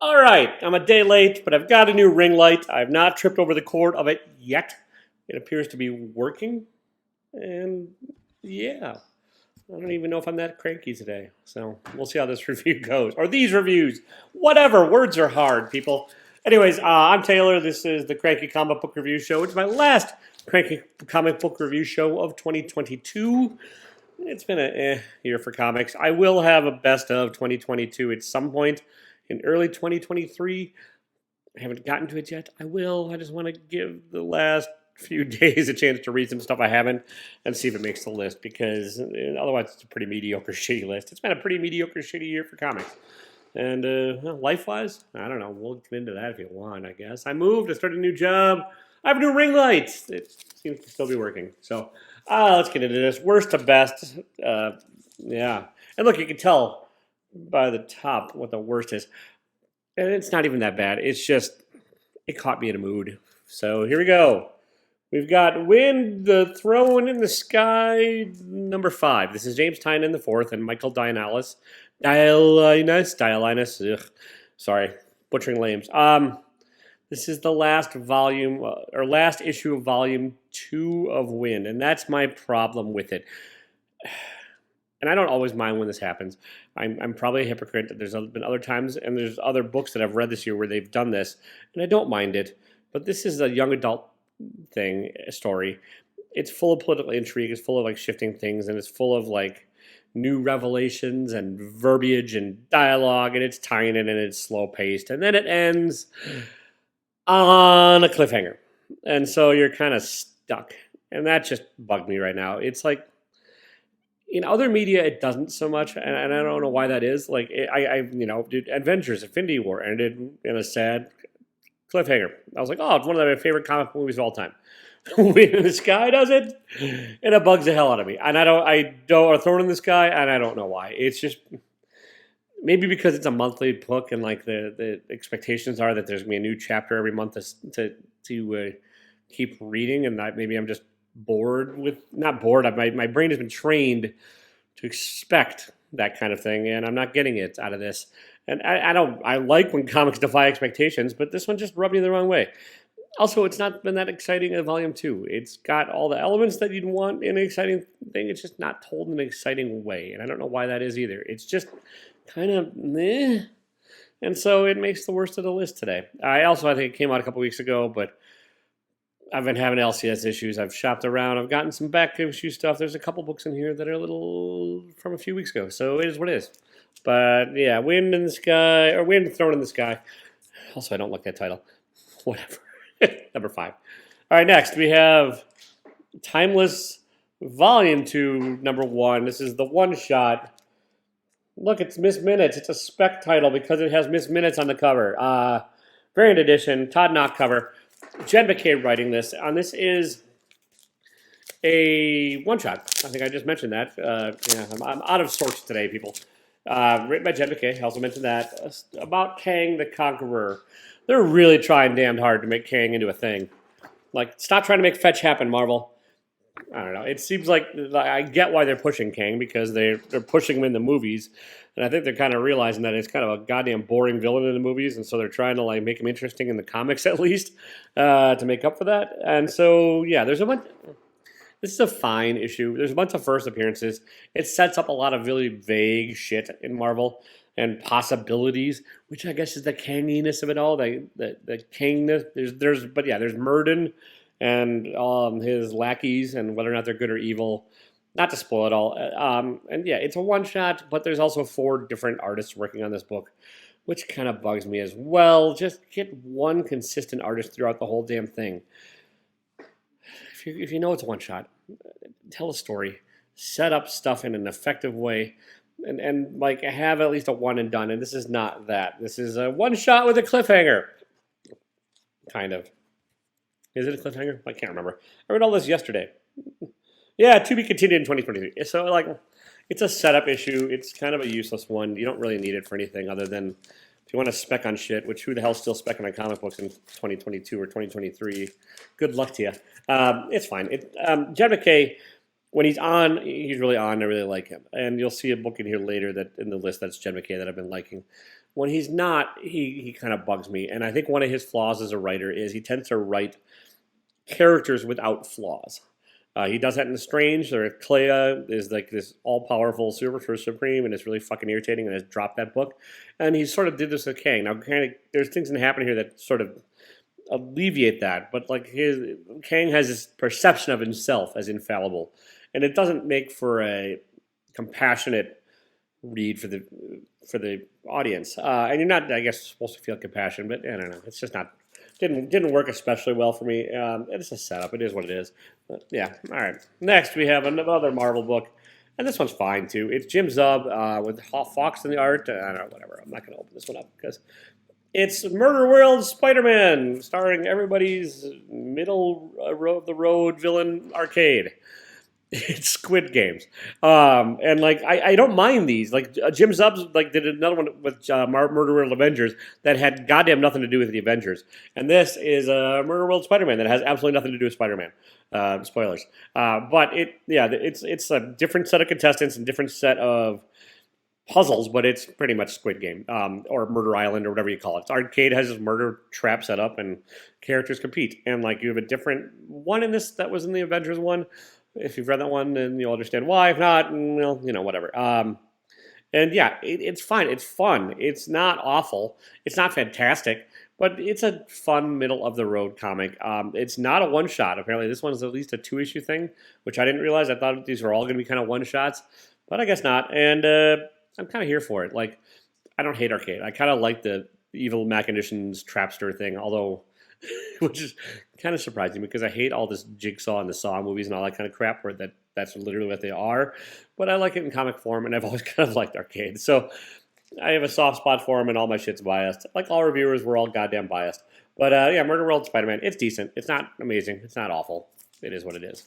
All right, I'm a day late, but I've got a new ring light. I've not tripped over the cord of it yet. It appears to be working, and yeah, I don't even know if I'm that cranky today. So we'll see how this review goes, or these reviews. Whatever, words are hard, people. Anyways, I'm Taylor. This is the Cranky Comic Book Review Show. It's my last Cranky Comic Book Review Show of 2022. It's been a year for comics. I will have a best of 2022 at some point in early 2023. I haven't gotten to it yet. I will. I just want to give the last few days a chance to read some stuff I haven't and see if it makes the list, because otherwise it's a pretty mediocre, shitty list. It's been a pretty mediocre, shitty year for comics. And life-wise, I don't know. We'll get into that if you want, I guess. I moved. I started a new job. I have a new ring light. It seems to still be working. So let's get into this. Worst to best. Yeah. And look, you can tell by the top what the worst is. And it's not even that bad. It's just, it caught me in a mood. So here we go. We've got Wind, the Throne in the Sky, number 5. This is James Tynion IV and Michael Dialynas. Ugh. Sorry, butchering names. This is the last volume, or last issue of volume 2 of Wind, and that's my problem with it. And I don't always mind when this happens. I'm probably a hypocrite. There's been other times, and there's other books that I've read this year where they've done this, and I don't mind it. But this is a young adult story. It's full of political intrigue. It's full of like shifting things, and it's full of like new revelations and verbiage and dialogue, and it's tying it, and it's slow paced, and then it ends on a cliffhanger, and so you're kind of stuck, and that just bugged me right now. It's like, in other media, it doesn't so much, and I don't know why that is. Like, dude, Avengers: Infinity War ended in a sad cliffhanger. I was like, oh, it's one of my favorite comic movies of all time. Wind in the Sky does it, and it bugs the hell out of me. And I don't throw it in the sky, and I don't know why. It's just maybe because it's a monthly book, and like the expectations are that there's gonna be a new chapter every month to keep reading, and maybe I'm just bored with not bored. My brain has been trained to expect that kind of thing, and I'm not getting it out of this. And I like when comics defy expectations, but this one just rubbed me the wrong way. Also, it's not been that exciting in volume 2. It's got all the elements that you'd want in an exciting thing. It's just not told in an exciting way, and I don't know why that is either. It's just kind of meh, and so it makes the worst of the list today. I think it came out a couple weeks ago, but I've been having LCS issues. I've shopped around. I've gotten some back issue stuff. There's a couple books in here that are a little from a few weeks ago, so it is what it is. But yeah, Wind in the Sky, or Wind Thrown in the Sky. Also, I don't like that title. Whatever. Number 5. All right, next we have Timeless Volume 2, number 1. This is the one-shot. Look, it's Miss Minutes. It's a spec title because it has Miss Minutes on the cover. Variant edition, Todd Knott cover. Jen McKay writing this. And this is a one-shot. I think I just mentioned that. I'm out of sorts today, people. Written by Jen McKay. I also mentioned that. About Kang the Conqueror. They're really trying damned hard to make Kang into a thing. Like, stop trying to make fetch happen, Marvel. I don't know. It seems like I get why they're pushing Kang, because they're pushing him in the movies, and I think they're kind of realizing that it's kind of a goddamn boring villain in the movies, and so they're trying to like make him interesting in the comics at least to make up for that. And so yeah, there's a bunch. This is a fine issue. There's a bunch of first appearances. It sets up a lot of really vague shit in Marvel and possibilities, which I guess is the Kanginess of it all. The Kangness. There's Murden and his lackeys, and whether or not they're good or evil. Not to spoil it all. And yeah, it's a one-shot, but there's also 4 different artists working on this book, which kind of bugs me as well. Just get one consistent artist throughout the whole damn thing. If you know it's a one-shot, tell a story. Set up stuff in an effective way. And like have at least a one and done. And this is not that. This is a one-shot with a cliffhanger. Kind of. Is it a cliffhanger? I can't remember. I read all this yesterday. Yeah, to be continued in 2023. So, like, it's a setup issue. It's kind of a useless one. You don't really need it for anything other than if you want to spec on shit, which who the hell's still specking on comic books in 2022 or 2023? Good luck to you. It's fine. Jen McKay, when he's on, he's really on. I really like him. And you'll see a book in here later that in the list that's Jen McKay that I've been liking. when he's not, he kind of bugs me. And I think one of his flaws as a writer is he tends to write characters without flaws. He does that in Strange. Or Clea is like this all-powerful Super Supreme, and it's really fucking irritating, and has dropped that book. And he sort of did this with Kang. Now, there's things that happen here that sort of alleviate that, but like Kang has this perception of himself as infallible, and it doesn't make for a compassionate read for the audience. And you're not, I guess, supposed to feel compassion, but I don't know. It's just not. Didn't work especially well for me. It's a setup. It is what it is. But yeah. All right. Next, we have another Marvel book, and this one's fine too. It's Jim Zub with Fox in the art. I don't know. Whatever. I'm not going to open this one up because it's Murder World Spider-Man, starring everybody's middle of the road villain Arcade. It's Squid Games, and like I don't mind these. Like Jim Zub like did another one with Murder World Avengers that had goddamn nothing to do with the Avengers, and this is Murder World Spider-Man that has absolutely nothing to do with Spider-Man. Spoilers, but it's a different set of contestants and different set of puzzles, but it's pretty much Squid Game or Murder Island or whatever you call it. Arcade has this murder trap set up, and characters compete, and like you have a different one in this that was in the Avengers one. If you've read that one, then you'll understand why. If not, well, whatever. And yeah, it's fine. It's fun. It's not awful. It's not fantastic, but it's a fun middle-of-the-road comic. It's not a one-shot. Apparently, this one's at least a 2-issue thing, which I didn't realize. I thought these were all going to be kind of one-shots, but I guess not. And I'm kind of here for it. Like, I don't hate Arcade. I kind of like the evil machinations trapster thing, although... which is kind of surprising because I hate all this Jigsaw and the Saw movies and all that kind of crap where that's literally what they are. But I like it in comic form, and I've always kind of liked Arcade. So I have a soft spot for him, and all my shit's biased. Like all reviewers, we're all goddamn biased. But yeah, Murder World Spider-Man, it's decent. It's not amazing. It's not awful. It is what it is.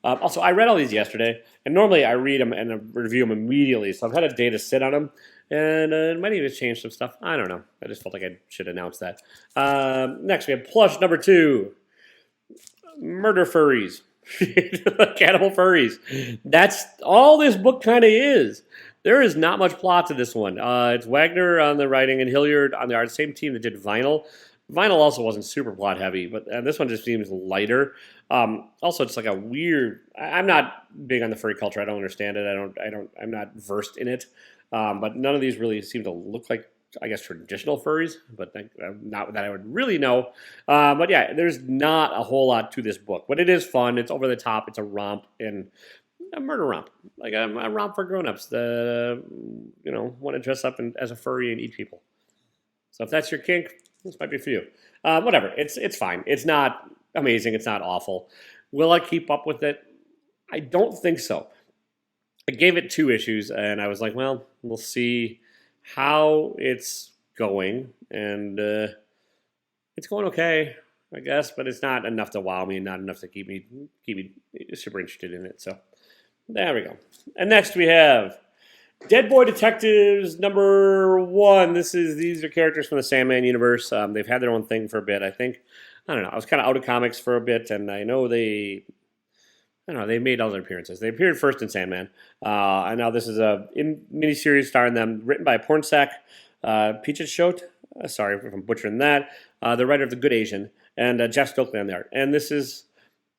Also, I read all these yesterday, and normally I read them and I review them immediately, so I've had a day to sit on them, and it might even change some stuff. I don't know. I just felt like I should announce that. Next, we have plush number 2, Murder Furries. Cannibal Furries. That's all this book kind of is. There is not much plot to this one. It's Wagner on the writing and Hilliard on the art, same team that did Vinyl. Vinyl also wasn't super plot heavy, but this one just seems lighter. Also, it's like a weird. I'm not big on the furry culture. I don't understand it. I'm not versed in it. But none of these really seem to look like, I guess, traditional furries. But not that I would really know. But yeah, there's not a whole lot to this book. But it is fun. It's over the top. It's a romp and a murder romp, like a romp for grown-ups. Want to dress up as a furry and eat people. So if that's your kink, this might be for you. Whatever. It's fine. It's not amazing. It's not awful. Will I keep up with it? I don't think so. I gave it 2 issues, and I was like, well, we'll see how it's going. And it's going okay, I guess, but it's not enough to wow me and not enough to keep me super interested in it. So there we go. And next we have Dead Boy Detectives number 1. These are characters from the Sandman universe. They've had their own thing for a bit, I think. I don't know. I was kind of out of comics for a bit, and I know they made other appearances. They appeared first in Sandman, and now this is a miniseries starring them, written by Pornsak Pichetshote. Sorry if I'm butchering that. The writer of The Good Asian, and Jeff Stokely on the art. And this is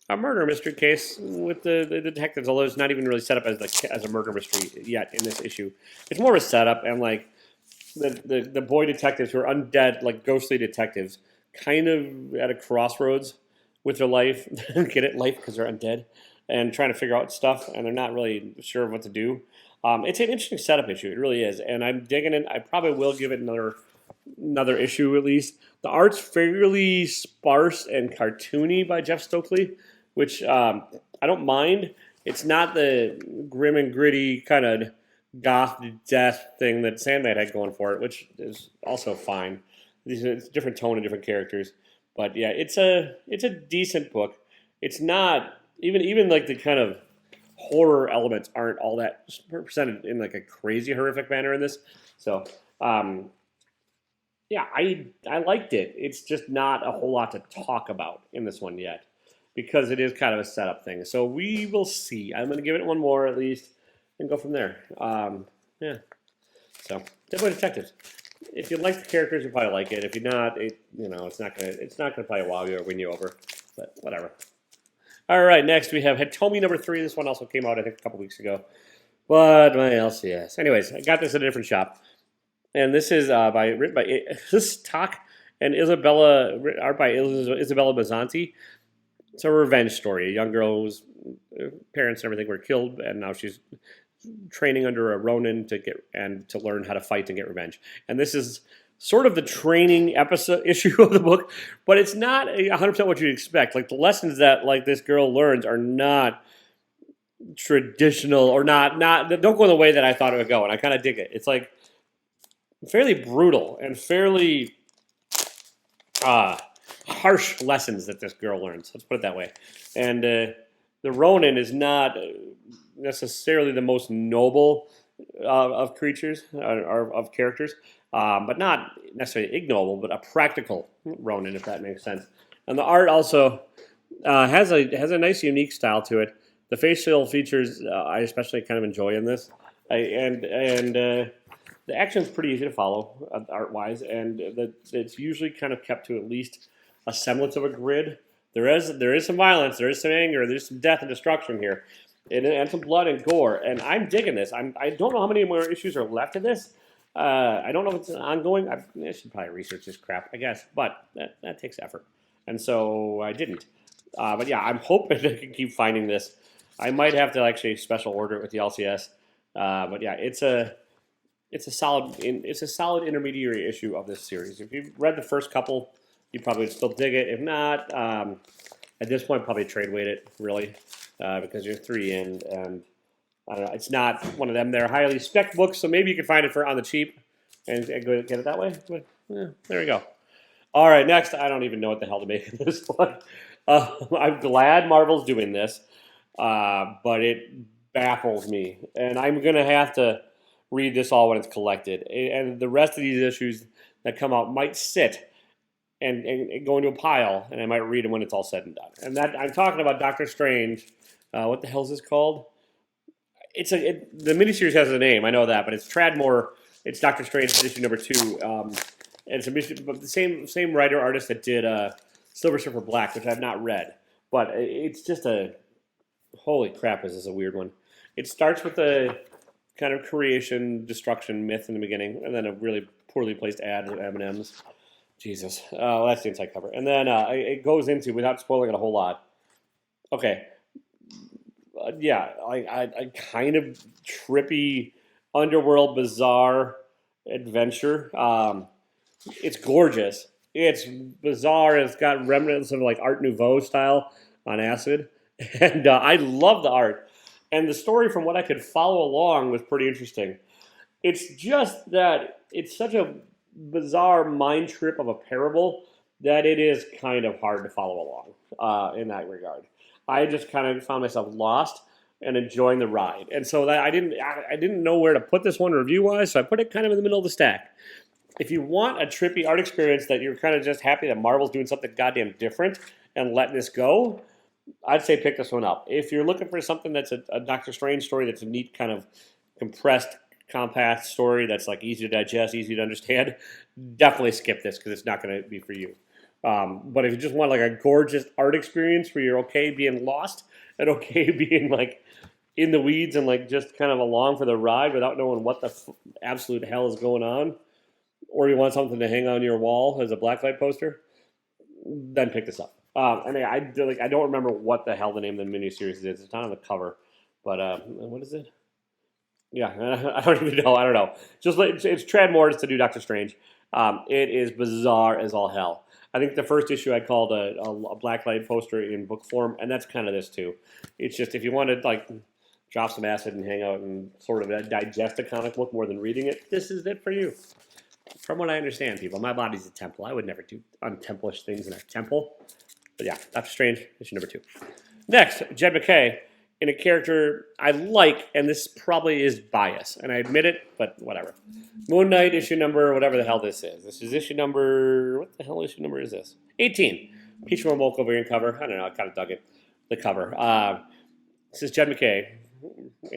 a murder mystery case with the detectives, although it's not even really set up as a murder mystery yet in this issue. It's more of a setup, and like the boy detectives who are undead, like ghostly detectives, kind of at a crossroads with their life. Get it? Life because they're undead, and trying to figure out stuff, and they're not really sure of what to do. It's an interesting setup issue. It really is, and I'm digging it. I probably will give it another issue at least. The art's fairly sparse and cartoony by Jeff Stokely, which I don't mind. It's not the grim and gritty kind of goth death thing that Sandman had going for it, which is also fine. It's a different tone and different characters. But yeah, it's a decent book. It's not even like the kind of horror elements aren't all that presented in like a crazy horrific manner in this. So yeah, I liked it. It's just not a whole lot to talk about in this one yet, because it is kind of a setup thing. So we will see. I'm going to give it one more at least and go from there. Yeah. So, Dead Boy Detectives. if you like the characters, you probably like it. If you're not, it's not gonna probably wow you or win you over. But whatever. All right, next we have Hitomi number 3. This one also came out, I think, a couple weeks ago. But my LCS. Anyways, I got this at a different shop, and this is written by this is Tak and Isabella, art by Isabella Bazzanti. It's a revenge story. A young girl whose parents and everything were killed, and now she's training under a Ronin to learn how to fight and get revenge. And this is sort of the training issue of the book, but it's not 100% what you'd expect. Like the lessons that like this girl learns are not traditional or not don't go the way that I thought it would go, and I kind of dig it. It's like fairly brutal and fairly harsh lessons that this girl learns. Let's put it that way. And the Ronin is not necessarily the most noble of creatures or of characters, but not necessarily ignoble, but a practical Ronin, if that makes sense. And the art also has a nice, unique style to it. The facial features I especially kind of enjoy in this, and the action is pretty easy to follow art-wise, and it's usually kind of kept to at least a semblance of a grid. There is some violence, there is some anger, there's some death and destruction here, and some blood and gore. And I'm digging this. I don't know how many more issues are left of this. I don't know if it's ongoing. I should probably research this crap, I guess, but that takes effort, and so I didn't. But yeah, I'm hoping I can keep finding this. I might have to actually special order it with the LCS. But yeah, it's a solid intermediary issue of this series. If you've read the first couple, you probably would still dig it. If not, at this point, probably trade weight it, really, because you're 3 in, and I don't know, it's not one of them. They're highly spec books, so maybe you can find it on the cheap and go get it that way. But there we go. All right, next, I don't even know what the hell to make of this one. I'm glad Marvel's doing this, but it baffles me, and I'm going to have to read this all when it's collected. And the rest of these issues that come out might sit and go into a pile, and I might read them when it's all said and done. And that I'm talking about Doctor Strange. What the hell is this called? The miniseries has a name, I know that, but it's Tradmore. It's Doctor Strange issue number 2. And it's the same writer artist that did Silver Surfer Black, which I've not read, but it's just holy crap, is this a weird one. It starts with a kind of creation, destruction myth in the beginning, and then a really poorly placed ad with M&M's. Jesus. Well, that's the inside cover. And then it goes into, without spoiling it a whole lot, okay, a kind of trippy, underworld, bizarre adventure. It's gorgeous. It's bizarre. It's got remnants of like Art Nouveau style on acid. And I love the art. And the story, from what I could follow along, was pretty interesting. It's just that it's such a bizarre mind trip of a parable that it is kind of hard to follow along in that regard. I just kind of found myself lost and enjoying the ride. And so that I didn't know where to put this one review-wise, so I put it kind of in the middle of the stack. If you want a trippy art experience that you're kind of just happy that Marvel's doing something goddamn different and letting this go, I'd say pick this one up. If you're looking for something that's a Doctor Strange story that's a neat kind of compressed, compact story that's like easy to digest, easy to understand, definitely skip this because it's not going to be for you. But if you just want like a gorgeous art experience where you're okay being lost and okay being like in the weeds and like just kind of along for the ride without knowing what the absolute hell is going on, or you want something to hang on your wall as a blacklight poster, then pick this up. I don't remember what the hell the name of the miniseries is. It's not on the cover, but what is it? Yeah, I don't even know. I don't know. Just it's Tradmore. It's to do Doctor Strange. It is bizarre as all hell. I think the first issue I called a blacklight poster in book form, and that's kind of this too. It's just if you want to like drop some acid and hang out and sort of digest a comic book more than reading it, this is it for you. From what I understand, people, my body's a temple. I would never do untemplish things in a temple. But yeah, Doctor Strange, issue number 2. Next, Jed MacKay, in a character I like, and this probably is bias, and I admit it, but whatever. Moon Knight, issue number, whatever the hell this is. This is issue number, what the hell issue number is this? 18. Peach Momoko variant cover. I don't know, I kind of dug it. The cover. This is Jed MacKay.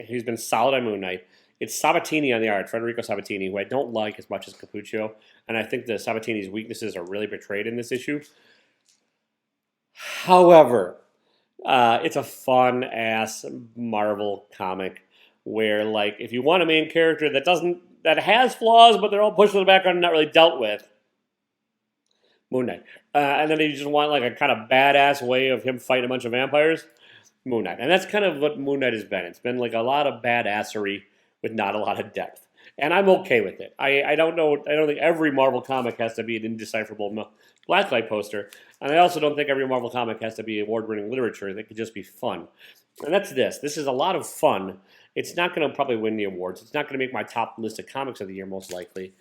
He's been solid on Moon Knight. It's Sabatini on the art, Federico Sabatini, who I don't like as much as Capuccio, and I think the Sabatini's weaknesses are really portrayed in this issue. However, it's a fun ass Marvel comic where, like, if you want a main character that has flaws, but they're all pushed to the background and not really dealt with, Moon Knight. And then you just want like a kind of badass way of him fighting a bunch of vampires, Moon Knight. And that's kind of what Moon Knight has been. It's been like a lot of badassery with not a lot of depth. And I'm okay with it. I don't think every Marvel comic has to be an indecipherable blacklight poster. And I also don't think every Marvel comic has to be award-winning literature. It could just be fun. And that's this. This is a lot of fun. It's not going to probably win the awards. It's not going to make my top list of comics of the year, most likely.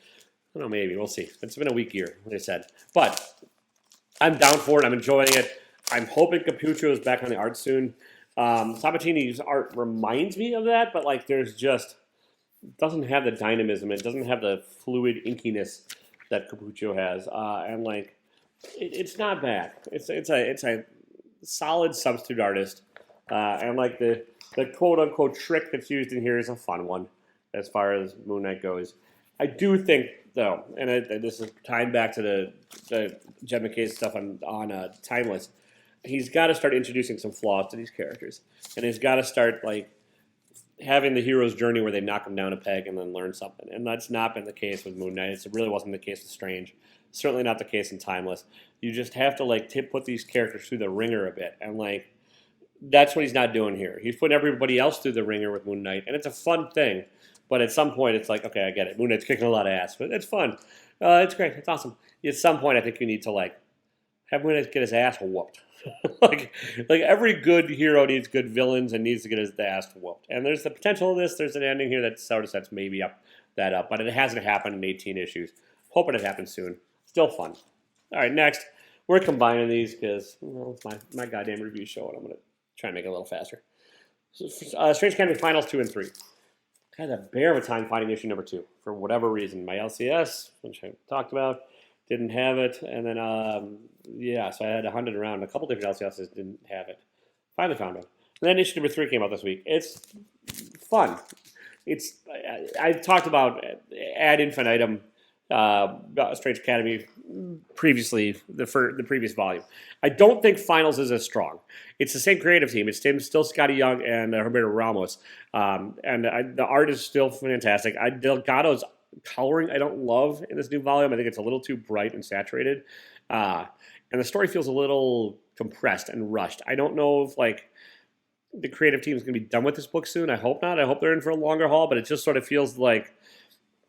I don't know, maybe. We'll see. It's been a weak year, like I said. But I'm down for it. I'm enjoying it. I'm hoping Capuccio is back on the art soon. Sabatini's art reminds me of that, but like there's just doesn't have the dynamism. It doesn't have the fluid inkiness that Capuccio has, and like it's not bad. It's a solid substitute artist, and like the quote unquote trick that's used in here is a fun one as far as Moon Knight goes. I do think though, and this is tied back to the Jed McKay's stuff on Timeless. He's got to start introducing some flaws to these characters, and he's got to start like having the hero's journey where they knock him down a peg and then learn something. And that's not been the case with Moon Knight. It really wasn't the case with Strange. Certainly not the case in Timeless. You just have to like put these characters through the ringer a bit, and like that's what he's not doing here. He's putting everybody else through the ringer with Moon Knight, and it's a fun thing. But at some point, it's like, okay, I get it. Moon Knight's kicking a lot of ass, but it's fun. It's great. It's awesome. At some point, I think you need to like have Moon Knight get his ass whooped. like every good hero needs good villains and needs to get his ass whooped. And there's the potential of this. There's an ending here that sort of sets maybe up, but it hasn't happened in 18 issues. Hoping it happens soon. Still fun. All right, next. We're combining these because it's my goddamn review show, and I'm going to try and make it a little faster. So, Strange Academy Finals 2 and 3. I had a bear of a time finding issue number 2 for whatever reason. My LCS, which I talked about, didn't have it, and then so I had to hunt it around. A couple different LCSs didn't have it. Finally found one. And then issue number 3 came out this week. It's fun. I talked about ad infinitum Strange Academy previously, the previous volume. I don't think Finals is as strong. It's the same creative team. It's still Scotty Young and Roberto Ramos, the art is still fantastic. Delgado's coloring I don't love in this new volume. I think it's a little too bright and saturated, and the story feels a little compressed and rushed. I don't know if like the creative team is going to be done with this book soon. I hope not. I hope they're in for a longer haul, but it just sort of feels like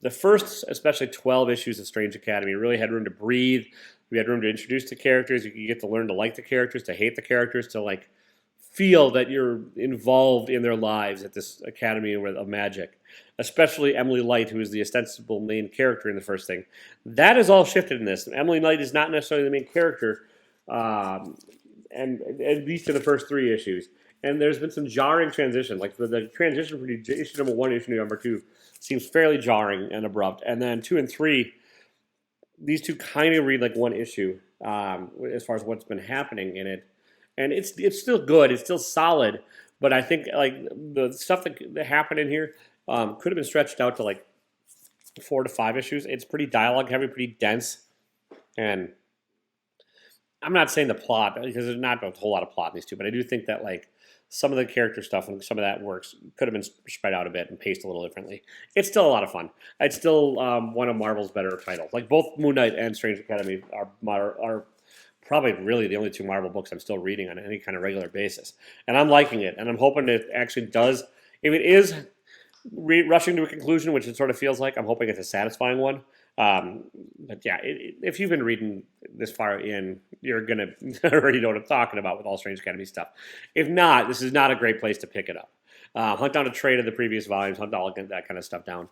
the first, especially 12 issues of Strange Academy, really had room to breathe. We had room to introduce the characters. You get to learn to like the characters, to hate the characters, to like feel that you're involved in their lives at this Academy of Magic. Especially Emily Light, who is the ostensible main character in the first thing. That is all shifted in this. Emily Light is not necessarily the main character, and at least in the first 3 issues. And there's been some jarring transition. Like the transition from issue number 1 to issue number 2 seems fairly jarring and abrupt. And then 2 and 3, these two kind of read like one issue as far as what's been happening in it. And it's still good. It's still solid. But I think like the stuff that happened in here could have been stretched out to like 4 to 5 issues. It's pretty dialogue heavy, pretty dense. And I'm not saying the plot, because there's not a whole lot of plot in these two, but I do think that like some of the character stuff and some of that works could have been spread out a bit and paced a little differently. It's still a lot of fun. It's still one of Marvel's better titles. Like both Moon Knight and Strange Academy are probably really the only 2 Marvel books I'm still reading on any kind of regular basis. And I'm liking it. And I'm hoping it actually does. If it is rushing to a conclusion, which it sort of feels like, I'm hoping it's a satisfying one. But yeah, if you've been reading this far in, you're going to already know what I'm talking about with all Strange Academy stuff. If not, this is not a great place to pick it up. Hunt down a trade of the previous volumes, hunt all that kind of stuff down.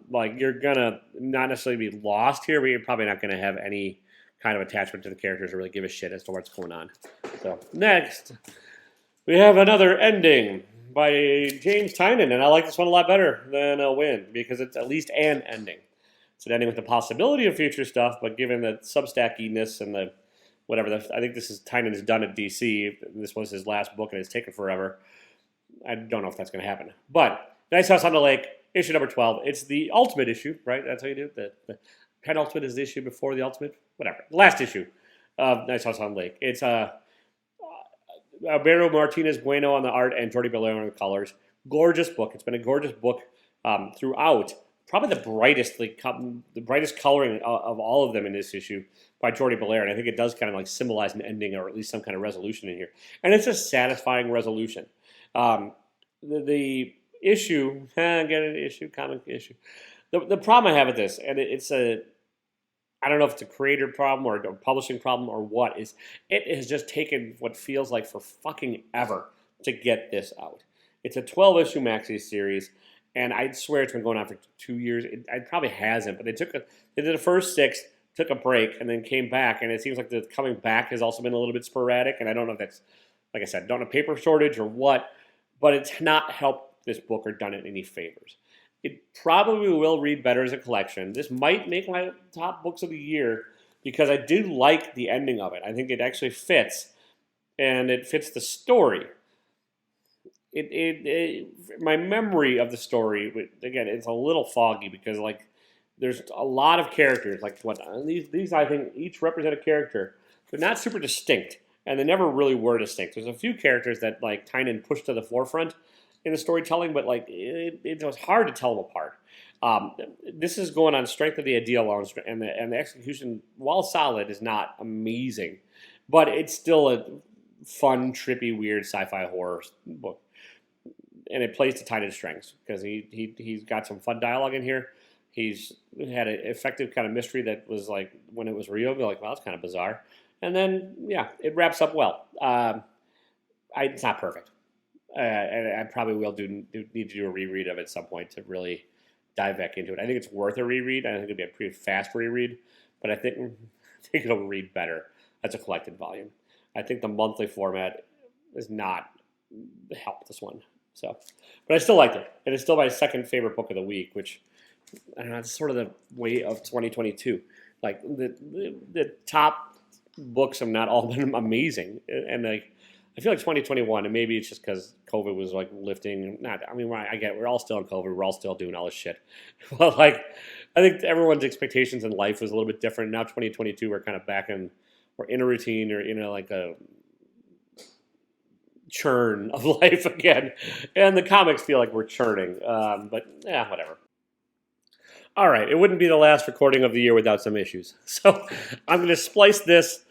Like you're going to not necessarily be lost here, but you're probably not going to have any kind of attachment to the characters or really give a shit as to what's going on. So next, we have another ending by James Tynion, and I like this one a lot better than a win because it's at least an ending. It's an ending with the possibility of future stuff, but given the Substack-iness and the whatever, I think this is Tynion has done at DC. This was his last book, and it's taken forever. I don't know if that's going to happen. But Nice House on the Lake, issue number 12. It's the ultimate issue, right? That's how you do it. The penultimate is the issue before the ultimate. Whatever. Last issue of Nice House on Lake. It's Alberto Martinez Bueno on the art and Jordi Belair on the colors. Gorgeous book. It's been a gorgeous book throughout. Probably the brightest coloring of all of them in this issue by Jordi Belair, and I think it does kind of like symbolize an ending or at least some kind of resolution in here. And it's a satisfying resolution. The issue, comic issue. The problem I have with this, and I don't know if it's a creator problem or a publishing problem or what, is it has just taken what feels like for fucking ever to get this out. It's a 12-issue maxi series. And I'd swear it's been going on for 2 years. It probably hasn't, but they did the first 6, took a break, and then came back. And it seems like the coming back has also been a little bit sporadic. And I don't know if that's, like I said, don't know paper shortage or what, but it's not helped this book or done it any favors. It probably will read better as a collection. This might make my top books of the year because I do like the ending of it. I think it actually fits, and it fits the story. My memory of the story, again, it's a little foggy because like there's a lot of characters. Like these I think each represent a character. They're not super distinct, and they never really were distinct. There's a few characters that like Tynan pushed to the forefront in the storytelling, but like it was hard to tell them apart. This is going on strength of the idea alone, and the execution, while solid, is not amazing, but it's still a fun, trippy, weird sci-fi horror book. And it plays to Tynan's strengths because he's got some fun dialogue in here. He's had an effective kind of mystery that was like, when it was real, you're like, well, that's kind of bizarre. And then, yeah, it wraps up well. It's not perfect. And I probably will need to do a reread of it at some point to really dive back into it. I think it's worth a reread. I think it'll be a pretty fast reread, but I think it'll read better as a collected volume. I think the monthly format is not helped this one. So, but I still liked it, and it's still my second favorite book of the week, which I don't know. It's sort of the way of 2022. Like the top books have not all been amazing, and like I feel like 2021, and maybe it's just because COVID was like lifting. I get we're all still in COVID, we're all still doing all this shit, but like I think everyone's expectations in life was a little bit different. Now 2022, we're kind of we're in a routine or like a churn of life again, and the comics feel like we're churning, but yeah, whatever. All right, it wouldn't be the last recording of the year without some issues, so I'm going to splice this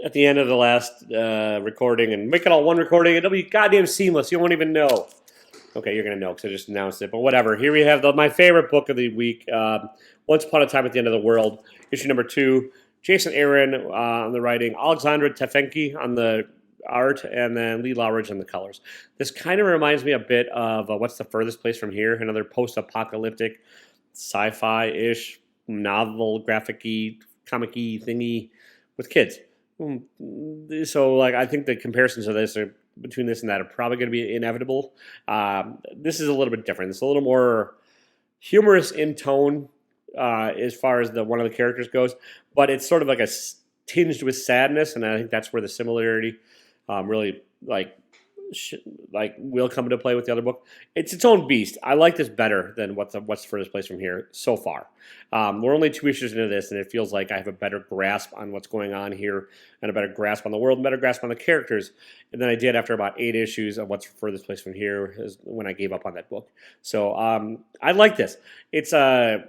at the end of the last recording and make it all one recording. It'll be goddamn seamless. You won't even know. Okay, you're going to know because I just announced it, but whatever. Here we have my favorite book of the week, Once Upon a Time at the End of the World, issue number 2. Jason Aaron on the writing, Alexandra Tefenki on the art, and then Lee Lowridge on the colors. This kind of reminds me a bit of What's the Furthest Place from Here, another post-apocalyptic sci-fi-ish novel, graphic-y, comic-y thingy with kids. So like I think the comparisons of this are between this and that are probably going to be inevitable. This is a little bit different. It's a little more humorous in tone as far as one of the characters goes, but it's sort of like tinged with sadness, and I think that's where the similarity really will come into play with the other book. It's its own beast. I like this better than What's the Furthest Place from Here so far. We're only 2 issues into this, and it feels like I have a better grasp on what's going on here, and a better grasp on the world, and a better grasp on the characters than I did after about 8 issues of What's the Furthest Place from Here, is when I gave up on that book. So I like this. It's an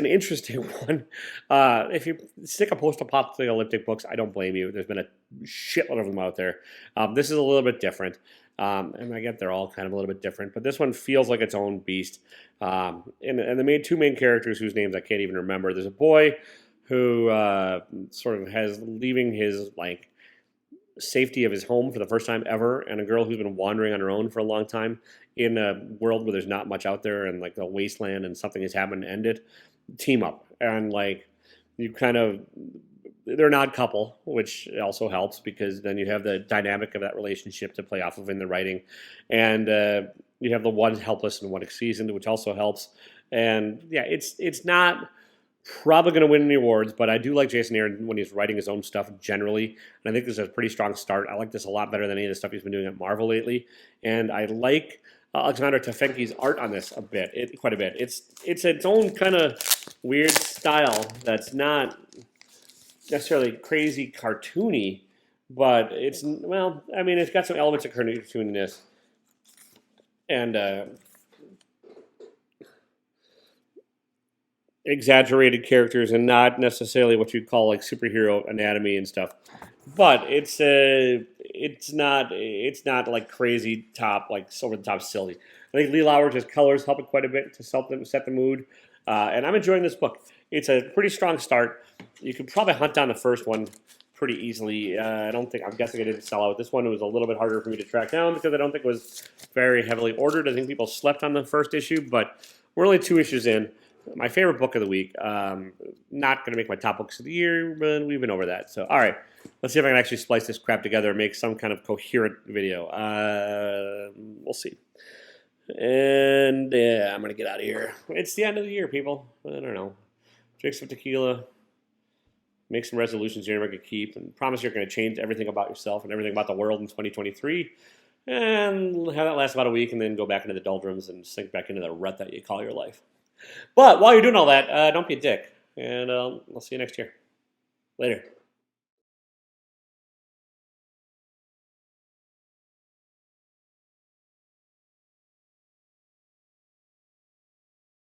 interesting one. If you stick a post-apocalyptic books, I don't blame you. There's been a shitload of them out there. This is a little bit different. And I get they're all kind of a little bit different, but this one feels like its own beast. And the two main characters whose names I can't even remember. There's a boy who sort of has leaving his safety of his home for the first time ever, and a girl who's been wandering on her own for a long time in a world where there's not much out there and like a wasteland, and something has happened to end it. Team up, and they're an odd couple, which also helps because then you have the dynamic of that relationship to play off of in the writing, and you have the one helpless and one seasoned, which also helps. And yeah, it's not probably going to win any awards, but I do like Jason Aaron when he's writing his own stuff generally, and I think this is a pretty strong start. I like this a lot better than any of the stuff he's been doing at Marvel lately, and I like Alexander Tefenki's art on this quite a bit. It's its own kind of weird style that's not necessarily crazy cartoony, but it's, well, I mean, it's got some elements of cartooniness and exaggerated characters, and not necessarily what you'd call like superhero anatomy and stuff. But it's not like crazy top, like over the top silly. I think Lee Lauer's colors help it quite a bit to set the mood, and I'm enjoying this book. It's a pretty strong start. You could probably hunt down the first one pretty easily. I'm guessing it didn't sell out. This one was a little bit harder for me to track down because I don't think it was very heavily ordered. I think people slept on the first issue, but we're only 2 issues in. My favorite book of the week. Not going to make my top books of the year, but we've been over that. So, all right. Let's see if I can actually splice this crap together and make some kind of coherent video. We'll see. And yeah, I'm going to get out of here. It's the end of the year, people. I don't know. Drink some tequila. Make some resolutions you're never going to keep. And promise you're going to change everything about yourself and everything about the world in 2023. And have that last about a week and then go back into the doldrums and sink back into the rut that you call your life. But while you're doing all that, don't be a dick. And I'll see you next year. Later.